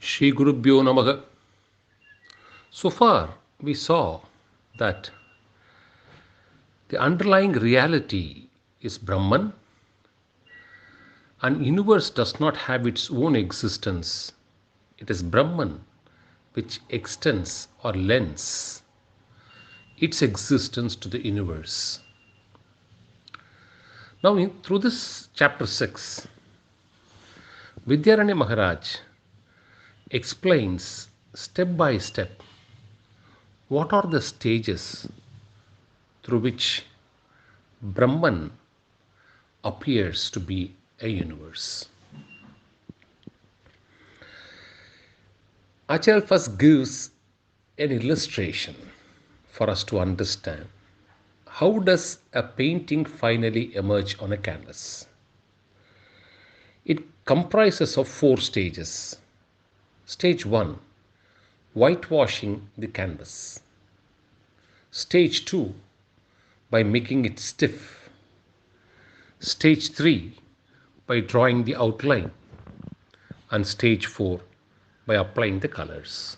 Shri Gurubhyo Namaha. So far, we saw that the underlying reality is Brahman, and universe does not have its own existence. It is Brahman which extends or lends its existence to the universe. Now, through this chapter 6, Vidyaranya Maharaj explains step by step what are the stages through which Brahman appears to be a universe. Acharya first gives an illustration for us to understand how does a painting finally emerge on a canvas. It comprises of 4 stages. Stage 1, whitewashing the canvas. Stage 2, by making it stiff. Stage 3, by drawing the outline. And stage 4, by applying the colors.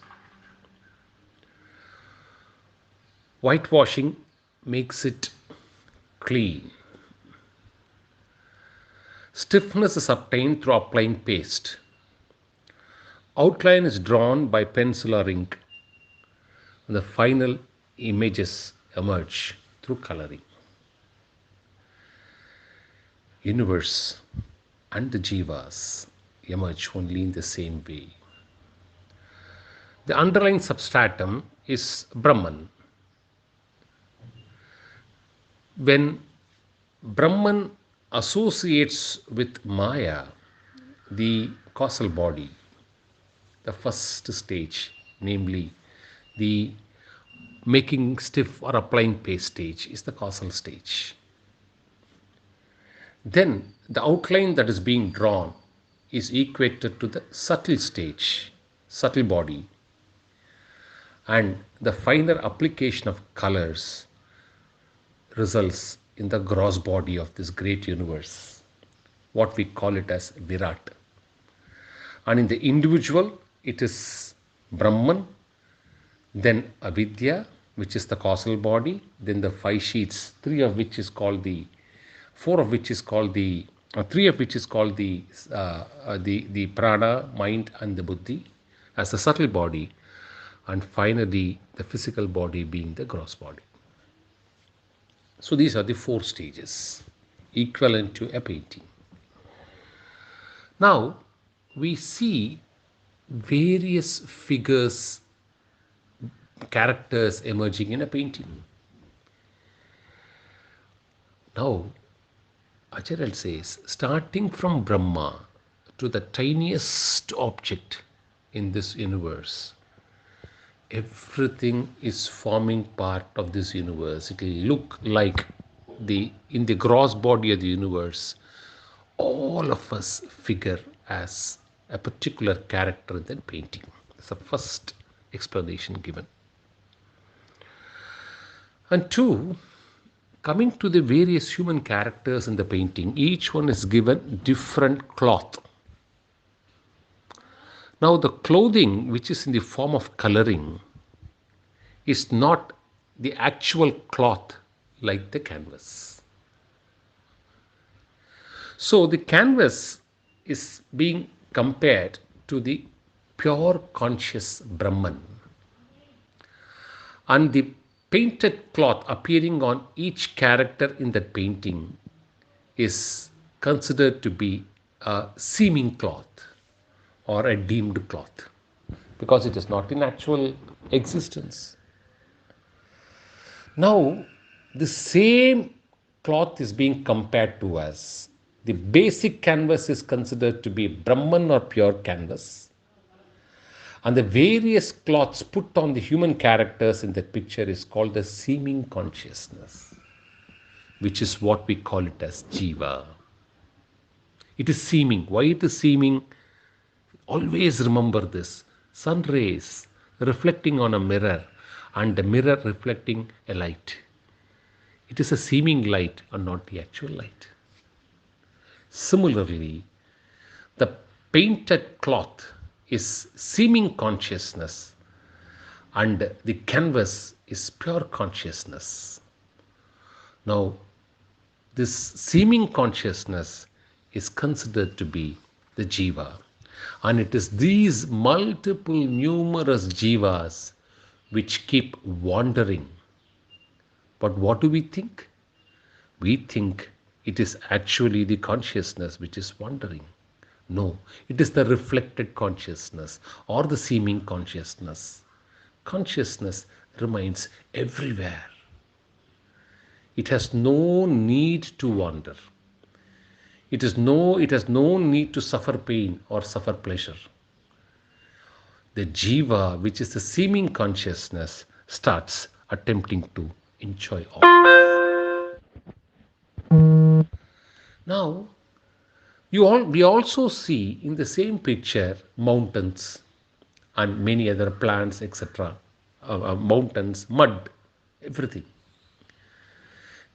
Whitewashing makes it clean. Stiffness is obtained through applying paste. Outline is drawn by pencil or ink. The final images emerge through coloring. Universe and the Jivas emerge only in the same way. The underlying substratum is Brahman. When Brahman associates with Maya, the causal body, the first stage, namely the making stiff or applying paste stage, is the causal stage. Then the outline that is being drawn is equated to the subtle stage, subtle body, and the final application of colors results in the gross body of this great universe, what we call it as Virat. And in the individual, it is Brahman, then Avidya, which is the causal body, then the 5 sheets, 3 of which is called the, 4 of which is called the, 3 of which is called the prana, mind, and the buddhi as the subtle body, and finally the physical body being the gross body. So these are the 4 stages equivalent to a painting. Now we see various figures, characters emerging in a painting. Now Acharya says, starting from Brahma to the tiniest object in this universe, everything is forming part of this universe. It will look like in the gross body of the universe, all of us figure as a particular character in that painting. That's the first explanation given. And 2, coming to the various human characters in the painting, each one is given different cloth. Now the clothing which is in the form of coloring is not the actual cloth like the canvas. So the canvas is being compared to the pure conscious Brahman, and the painted cloth appearing on each character in that painting is considered to be a seeming cloth or a deemed cloth, because it is not in actual existence. Now the same cloth is being compared to us. The basic canvas is considered to be Brahman or pure canvas, and the various cloths put on the human characters in that picture is called the seeming consciousness, which is what we call it as Jiva. It is seeming. Why it is seeming? Always remember this. Sun rays reflecting on a mirror and the mirror reflecting a light. It is a seeming light and not the actual light. Similarly, the painted cloth is seeming consciousness and the canvas is pure consciousness. Now, this seeming consciousness is considered to be the Jiva. And it is these multiple, numerous Jivas which keep wandering. But what do we think? We think it is actually the consciousness which is wandering. No, it is the reflected consciousness or the seeming consciousness. Consciousness remains everywhere. It has no need to wander. It has no need to suffer pain or suffer pleasure. The Jiva, which is the seeming consciousness, starts attempting to enjoy all. Now, we also see in the same picture mountains and many other plants, etc. Mountains, mud, everything.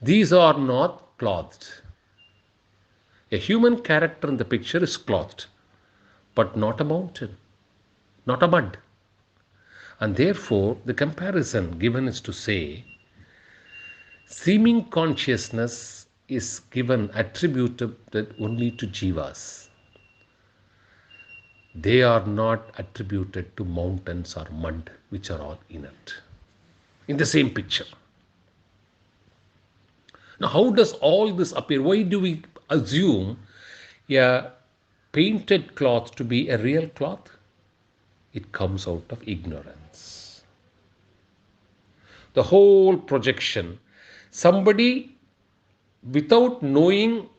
These are not clothed. A human character in the picture is clothed, but not a mountain, not a mud. And therefore, the comparison given is to say, seeming consciousness is given attributed only to jivas. They are not attributed to mountains or mud, which are all inert. In the same picture. Now, how does all this appear? Why do we assume a painted cloth to be a real cloth? It comes out of ignorance. The whole projection, somebody without knowing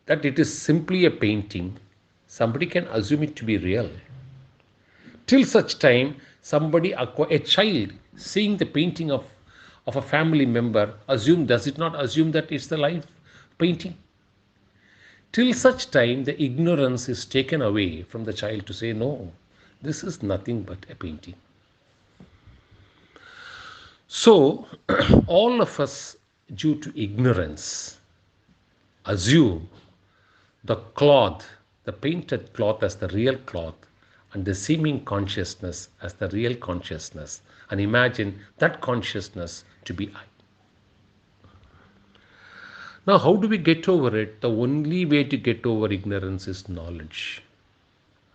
that it is simply a painting, somebody can assume it to be real. Till such time, a child seeing the painting of a family member, does it not assume that it's the live painting? Till such time, the ignorance is taken away from the child to say, no, this is nothing but a painting. So, all of us, due to ignorance, assume the cloth, the painted cloth, as the real cloth, and the seeming consciousness as the real consciousness, and imagine that consciousness to be I. Now, how do we get over it? The only way to get over ignorance is knowledge.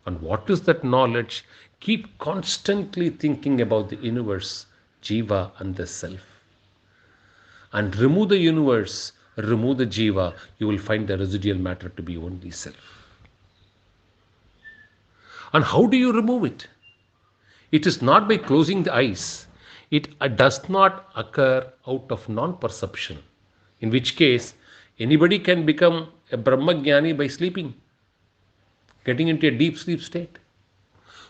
And what is that knowledge? Keep constantly thinking about the universe, Jiva, and the self. And remove the universe, remove the Jiva, you will find the residual matter to be only self. And how do you remove it? It is not by closing the eyes. It does not occur out of non-perception, in which case anybody can become a Brahmajnani by sleeping, getting into a deep sleep state.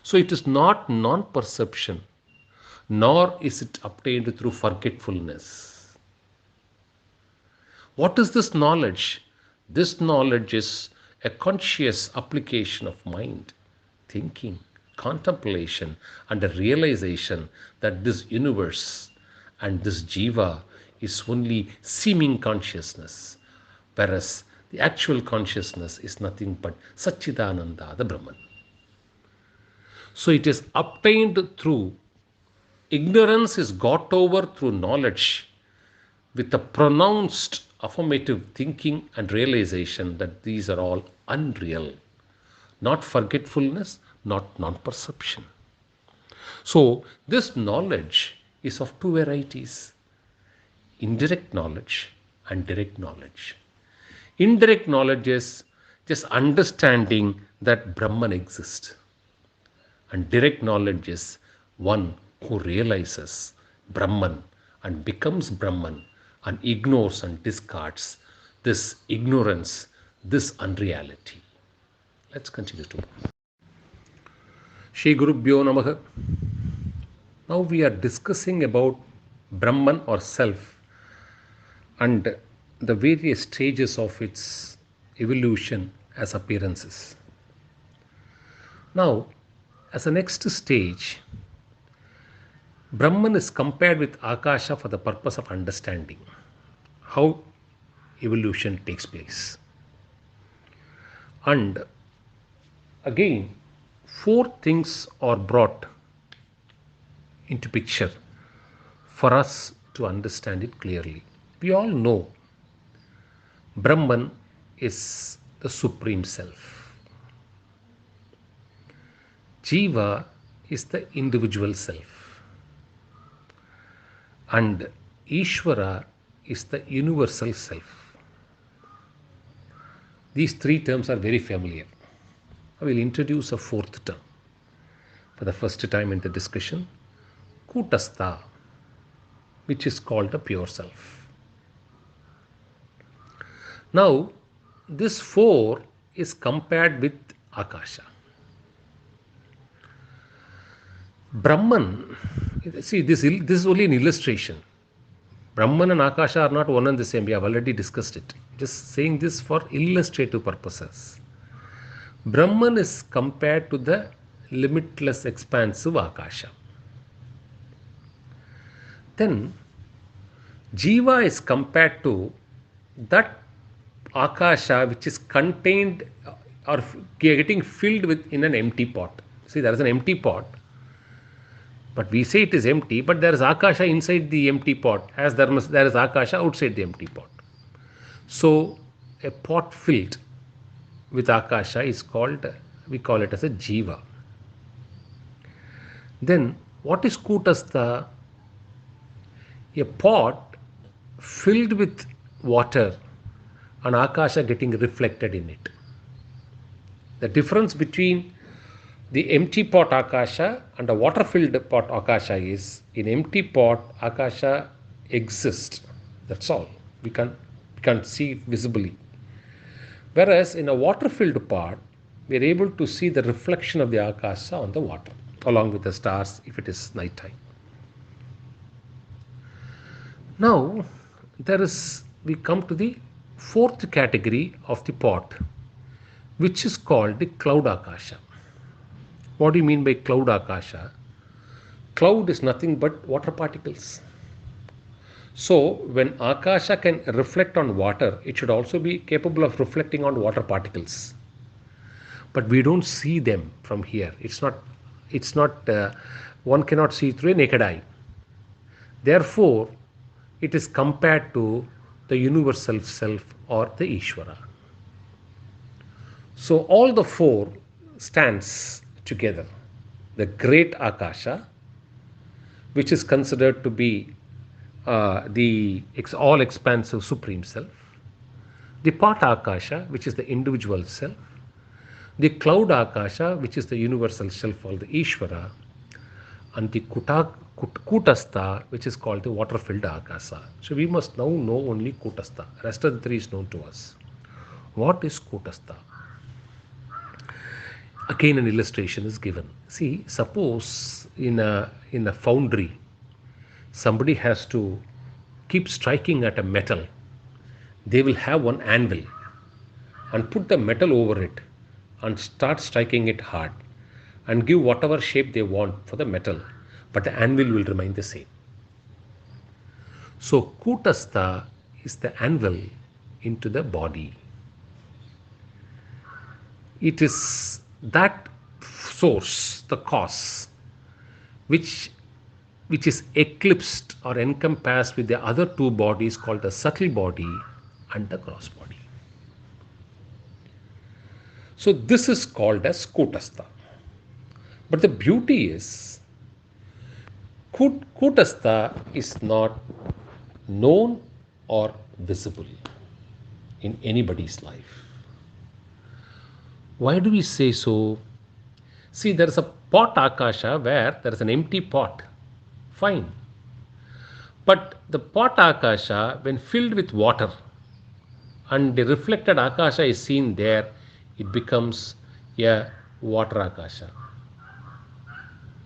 So it is not non-perception, nor is it obtained through forgetfulness. What is this knowledge? This knowledge is a conscious application of mind, thinking, contemplation, and a realization that this universe and this Jiva is only seeming consciousness, whereas the actual consciousness is nothing but Satchidananda, the Brahman. So it is obtained through ignorance, is got over through knowledge with a pronounced affirmative thinking and realization that these are all unreal, not forgetfulness, not non-perception. So this knowledge is of two varieties, indirect knowledge and direct knowledge. Indirect knowledge is just understanding that Brahman exists. And direct knowledge is one who realizes Brahman and becomes Brahman and ignores and discards this ignorance, this unreality. Let's continue to. Shri Gurubhyo Namaha. Now we are discussing about Brahman or self and the various stages of its evolution as appearances. Now, as a next stage, Brahman is compared with Akasha for the purpose of understanding how evolution takes place. And again, four things are brought into picture for us to understand it clearly. We all know Brahman is the Supreme Self. Jiva is the individual self. And Ishwara is the universal self. These three terms are very familiar. I will introduce a fourth term for the first time in the discussion, Kutastha, which is called the pure self. Now, this four is compared with Akasha. Brahman, see, this is only an illustration. Brahman and Akasha are not one and the same. We have already discussed it. Just saying this for illustrative purposes. Brahman is compared to the limitless expansive Akasha. Then Jiva is compared to that Akasha which is contained or getting filled with in an empty pot. See, there is an empty pot, but we say it is empty, but there is Akasha inside the empty pot, as there is Akasha outside the empty pot. So a pot filled with Akasha is called, we call it as a Jiva. Then what is Kutastha? A pot filled with water and Akasha getting reflected in it. The difference between the empty pot Akasha and a water filled pot Akasha is, in empty pot Akasha exists. That's all. We can't see visibly. Whereas in a water filled pot, we are able to see the reflection of the Akasha on the water, along with the stars if it is night time. Now, we come to the fourth category of the pot, which is called the cloud Akasha. What do you mean by cloud Akasha? Cloud is nothing but water particles. So, when Akasha can reflect on water, it should also be capable of reflecting on water particles. But we don't see them from here. One cannot see through a naked eye. Therefore, it is compared to the universal self or the Ishwara. So, all the four stands together. The great Akasha, which is considered to be the all expansive Supreme Self, the part Akasha, which is the individual self, the cloud Akasha, which is the universal self or the Ishwara, and the Kutastha, which is called the water filled Akasha. So we must now know only Kutastha. Rest of the three is known to us. What is Kutastha? Again, an illustration is given. See, suppose in a foundry, somebody has to keep striking at a metal. They will have one anvil and put the metal over it and start striking it hard and give whatever shape they want for the metal, but the anvil will remain the same. So Kutastha is the anvil into the body. It is that source, the cause, which is eclipsed or encompassed with the other two bodies called the subtle body and the gross body. So this is called as Kutastha. But the beauty is, Kutastha is not known or visible in anybody's life. Why do we say so? See, there is a pot Akasha where there is an empty pot. Fine. But the pot Akasha, when filled with water and the reflected Akasha is seen there, it becomes a water Akasha.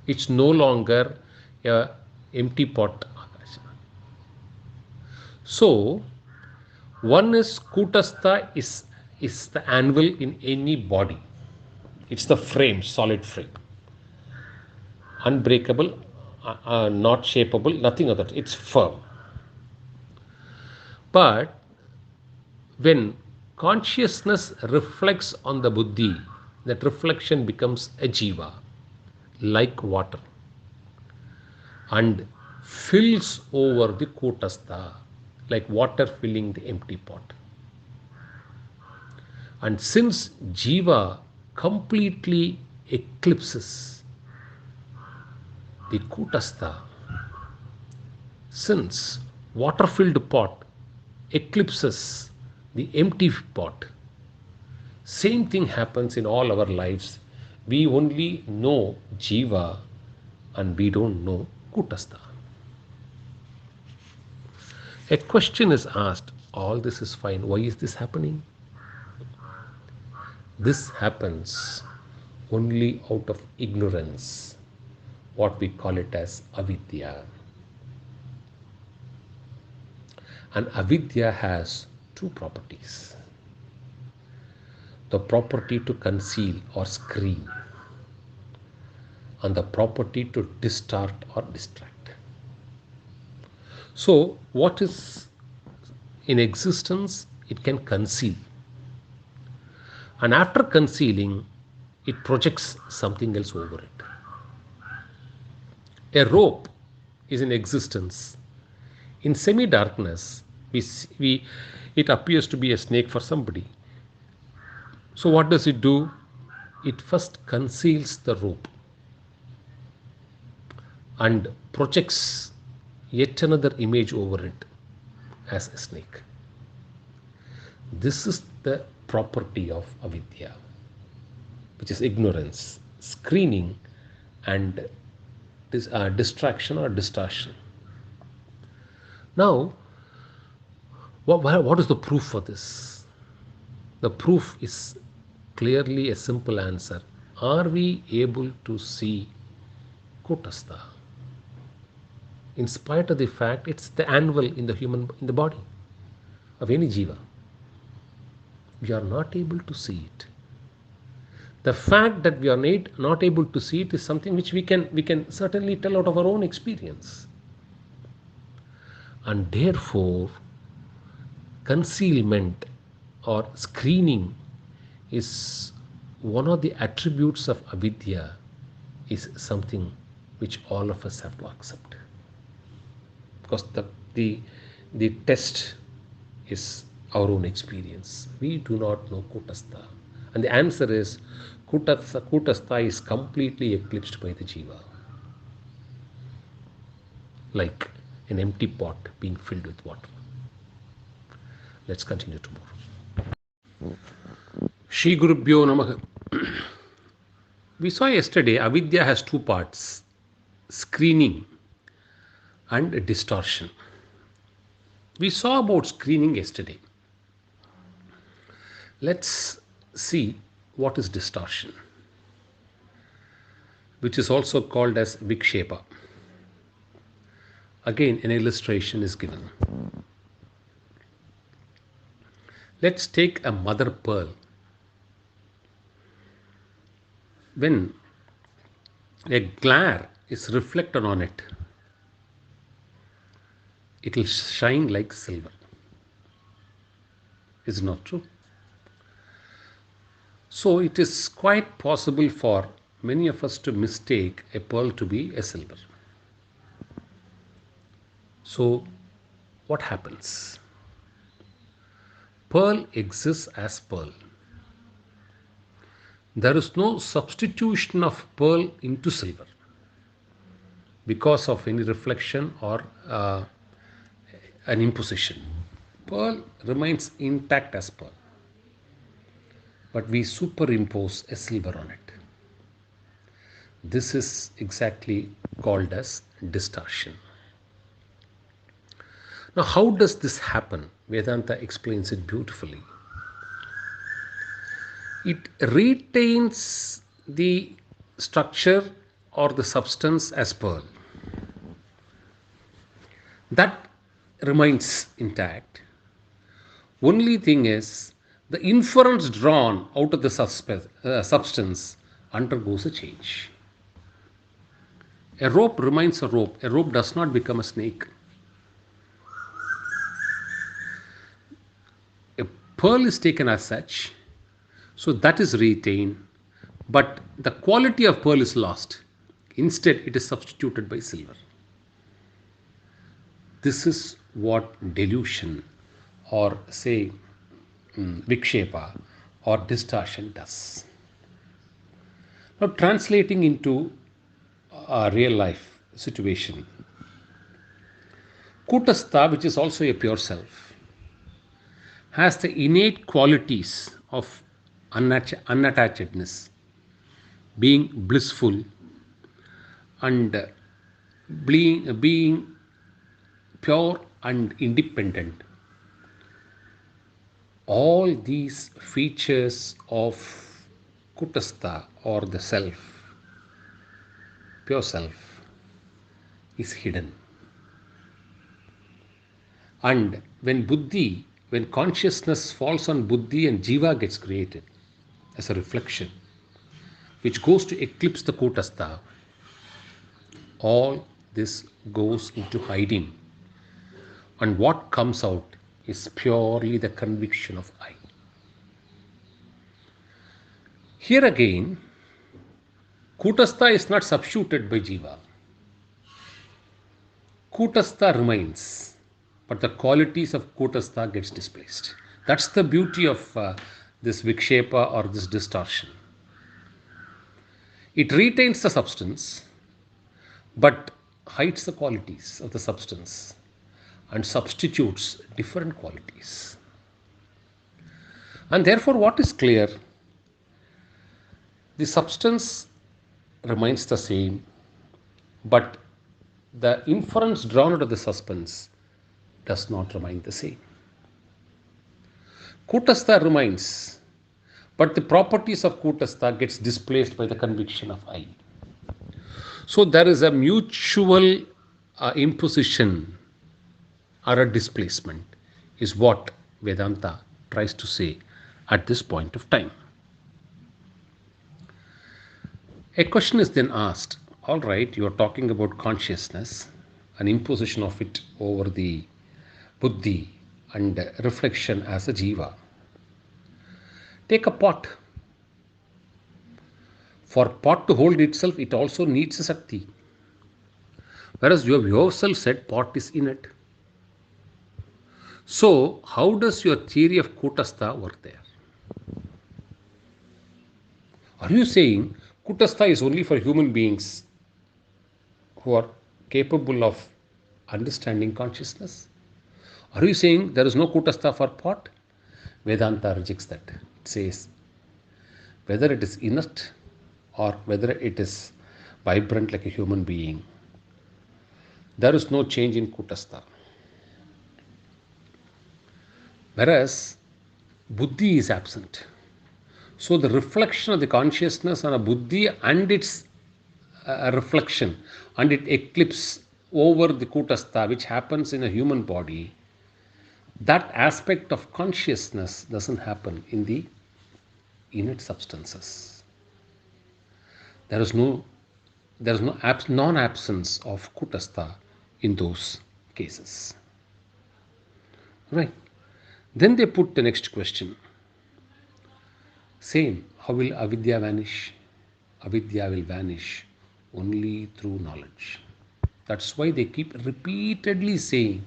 It's no longer a empty pot Akasha. So, one is Kutastha is the anvil in any body. It's the frame, solid frame. Unbreakable, not shapeable, nothing of that. It's firm. But when consciousness reflects on the buddhi, that reflection becomes a Jiva, like water, and fills over the Kutastha, like water filling the empty pot. And since Jiva completely eclipses the Kutastha, since water filled pot eclipses the empty pot, same thing happens in all our lives. We only know Jiva and we don't know Kutastha. A question is asked, all this is fine, why is this happening? This happens only out of ignorance, what we call it as Avidya. And Avidya has two properties: the property to conceal or screen, and the property to distort or distract. So, what is in existence, it can conceal. And after concealing, it projects something else over it. A rope is in existence. In semi-darkness, it appears to be a snake for somebody. So what does it do? It first conceals the rope and projects yet another image over it as a snake. This is the property of avidya, which is ignorance, screening, and distraction or distortion. Now, what is the proof for this? The proof is clearly a simple answer. Are we able to see Kutastha? In spite of the fact it's the anvil in the body of any jiva, we are not able to see it. The fact that we are not able to see it is something which we can certainly tell out of our own experience. And therefore, concealment or screening is one of the attributes of avidya, is something which all of us have to accept. Because the test is our own experience. We do not know Kutastha. And the answer is Kutastha is completely eclipsed by the jiva, like an empty pot being filled with water. Let's continue tomorrow. Shri Gurubhyo Namaha. We saw yesterday avidya has two parts: screening and distortion. We saw about screening yesterday. Let's see what is distortion, which is also called as vikshepa. Again, an illustration is given. Let's take a mother pearl. When a glare is reflected on it, it will shine like silver. Is it not true? So it is quite possible for many of us to mistake a pearl to be a silver. So what happens? Pearl exists as pearl. There is no substitution of pearl into silver because of any reflection or an imposition. Pearl remains intact as pearl, but we superimpose a silver on it. This is exactly called as distortion. Now, how does this happen? Vedanta explains it beautifully. It retains the structure or the substance as pearl. That remains intact. Only thing is, the inference drawn out of the substance undergoes a change. A rope remains a rope. A rope does not become a snake. A pearl is taken as such, so that is retained, But the quality of pearl is lost. Instead, it is substituted by silver. This is what delusion, or say vikshepa, or distortion does. Now, translating into a real life situation, Kutastha, which is also a pure self, has the innate qualities of unattachedness, being blissful, and being pure and independent. All these features of Kutastha, or the self, pure self, is hidden. And when consciousness falls on buddhi and jiva gets created as a reflection, which goes to eclipse the Kutastha, all this goes into hiding. And what comes out is purely the conviction of I. Here again, Kutastha is not substituted by Jiva. Kutastha remains, but the qualities of Kutastha gets displaced. That's the beauty of this vikshepa, or this distortion. It retains the substance, but hides the qualities of the substance and substitutes different qualities. And therefore, what is clear? The substance remains the same, but the inference drawn out of the suspense does not remain the same. Kutastha remains, but the properties of Kutastha gets displaced by the conviction of I. So there is a mutual imposition or a displacement, is what Vedanta tries to say at this point of time. A question is then asked, all right, you are talking about consciousness, an imposition of it over the buddhi and reflection as a jiva. Take a pot. For pot to hold itself, it also needs a Sakti. Whereas you have yourself said pot is in it. So, how does your theory of Kutastha work there? Are you saying Kutastha is only for human beings who are capable of understanding consciousness? Are you saying there is no Kutastha for pot? Vedanta rejects that. It says whether it is inert or whether it is vibrant like a human being, there is no change in Kutastha. Whereas buddhi is absent. So the reflection of the consciousness on a buddhi and its reflection and it eclipse over the Kutastha, which happens in a human body, that aspect of consciousness doesn't happen in the inert substances. There is no non-absence of Kutastha in those cases. Right. Then they put the next question. Same, how will Avidya vanish? Avidya will vanish only through knowledge. That's why they keep repeatedly saying.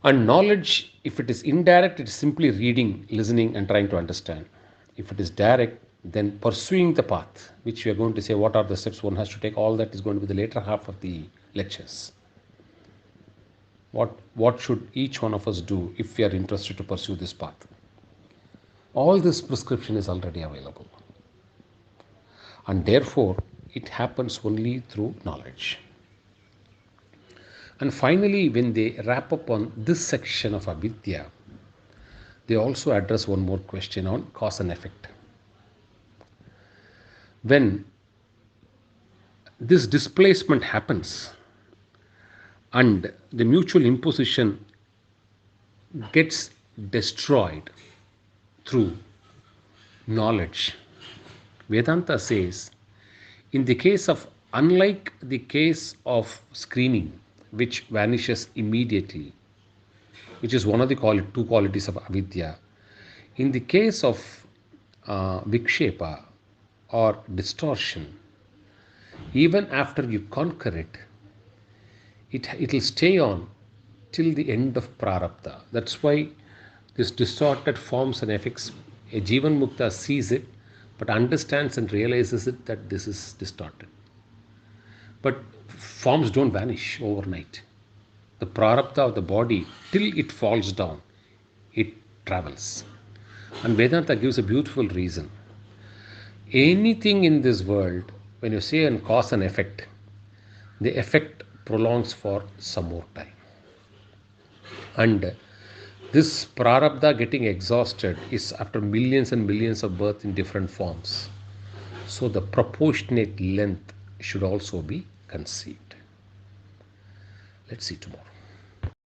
And knowledge, if it is indirect, it is simply reading, listening, and trying to understand. If it is direct, then pursuing the path, which we are going to say what are the steps one has to take, all that is going to be the later half of the lectures. What should each one of us do if we are interested to pursue this path? All this prescription is already available. And therefore, it happens only through knowledge. And finally, when they wrap up on this section of Avidya, they also address one more question on cause and effect. When this displacement happens and the mutual imposition gets destroyed through knowledge, Vedanta says, in the case of, unlike the case of screening, which vanishes immediately, which is one of the two qualities of Avidya, in the case of vikshepa or distortion, even after you conquer it, it will stay on till the end of prarabdha. That's why this distorted forms and effects, a Jivan Mukta sees it, but understands and realizes it that this is distorted. But forms don't vanish overnight. The prarabdha of the body, till it falls down, it travels. And Vedanta gives a beautiful reason. Anything in this world, when you say an cause and effect, the effect prolongs for some more time. And this prarabdha getting exhausted is after millions and millions of births in different forms. So the proportionate length should also be conceived. Let's see tomorrow.